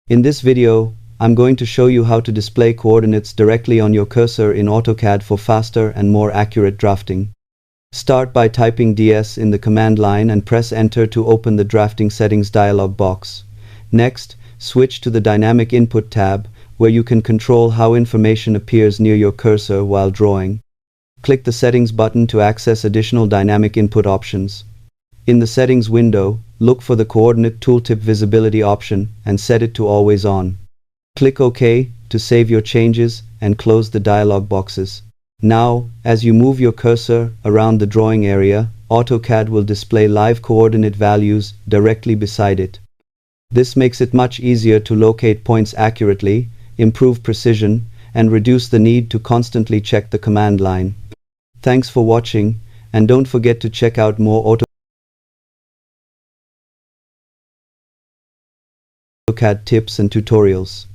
In this video, I'm going to show you how to display coordinates directly on your cursor in AutoCAD for faster and more accurate drafting. Start by typing DS in the command line and press Enter to open the Drafting Settings dialog box. Next, switch to the Dynamic Input tab, where you can control how information appears near your cursor while drawing. Click the Settings button to access additional dynamic input options. In the Settings window, look for the Coordinate Tooltip Visibility option and set it to Always On. Click OK to save your changes and close the dialog boxes. Now, as you move your cursor around the drawing area, AutoCAD will display live coordinate values directly beside it. This makes it much easier to locate points accurately, improve precision, and reduce the need to constantly check the command line. Thanks for watching, and don't forget to check out more AutoCAD tips and tutorials.